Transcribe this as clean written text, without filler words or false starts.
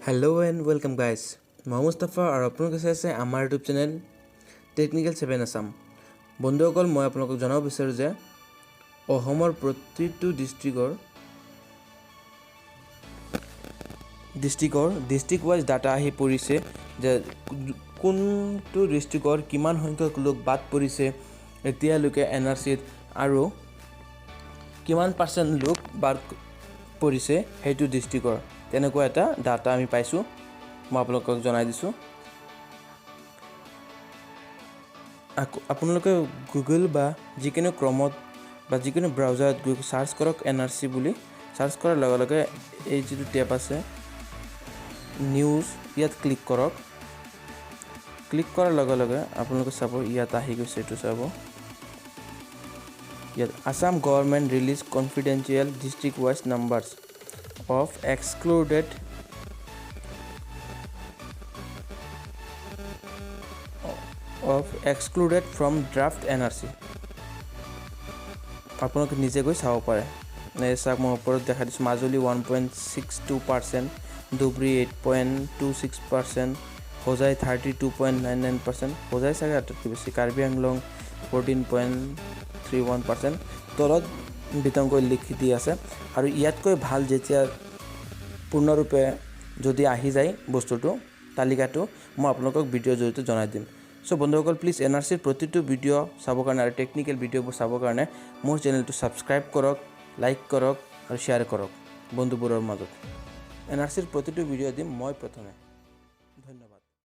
Hello and welcome guys. মই মুস্তাফা আৰু আপোনালোকে চাই আছে আমাৰ ইউটিউব চেনেল টেকনিকেল 7 আসাম। বন্ধুসকল মই আপোনালোকক জনাব বিচাৰো যে অসমৰ প্ৰতিটো ডিস্ট্ৰিক্ট ওয়াইজ ডাটা আহি পৰিছে যে কোনটো ডিস্ট্ৰিক্টৰ কিমান সংখ্যক লোক বাদ পৰিছে এতিয়ালৈকে এনআৰসিত আৰু কিমান পাৰ্চেন্ট লোক বাদ পৰিছে সেইটো ডিস্ট্ৰিক্টৰ তেনেকুৱা এটা ডাটা আমি পাইছো মই আপোনালোকক জনাই দিছো আপোনালোকে গুগল বা যিকোনো ক্ৰমত বা যিকোনো ব্ৰাউজাৰত গৈ সাৰ্চ কৰক এনআৰসি বুলি সাৰ্চ কৰাৰ লগে লগে এই যিটো টেব আছে নিউজ ইয়াত ক্লিক কৰক ক্লিক কৰাৰ লগে লগে আপোনালোকে চাব ইয়াত আহি গৈছে এটো চাব ইয়াত Assam government release confidential district wise numbers of excluded from draft NRC আপোনালোকে নিজে গৈ চাব পাৰে নেচাক মই ওপৰত দেখা দিছো মাজুলী 1.62% ধুবৰী 8.26% হোজাই 32.99% হোজাই চাগে আটাইতকৈ বেছি কাৰ্বি আংলং 14.31% তলত বিতংকৈ লিখি দি আছে আৰু ইয়াতকৈ ভাল যেতিয়া পূৰ্ণৰূপে যদি আহি যায় বস্তুটো তালিকাটো মই আপোনালোকক ভিডিঅ জৰিয়তে জনাই দিম সো বন্ধুসকল প্লিজ এনআৰসিৰ প্ৰতিটো ভিডিঅ চাবৰ কাৰণে আৰু টেকনিক্যাল ভিডিঅবোৰ চাবৰ কাৰণে মোৰ চেনেলটো সাবস্ক্ৰাইব কৰক লাইক কৰক আৰু শ্বেয়াৰ কৰক বন্ধুবোৰৰ মাজত এনআৰসিৰ প্ৰতিটো ভিডিঅ দিম মই প্ৰথমে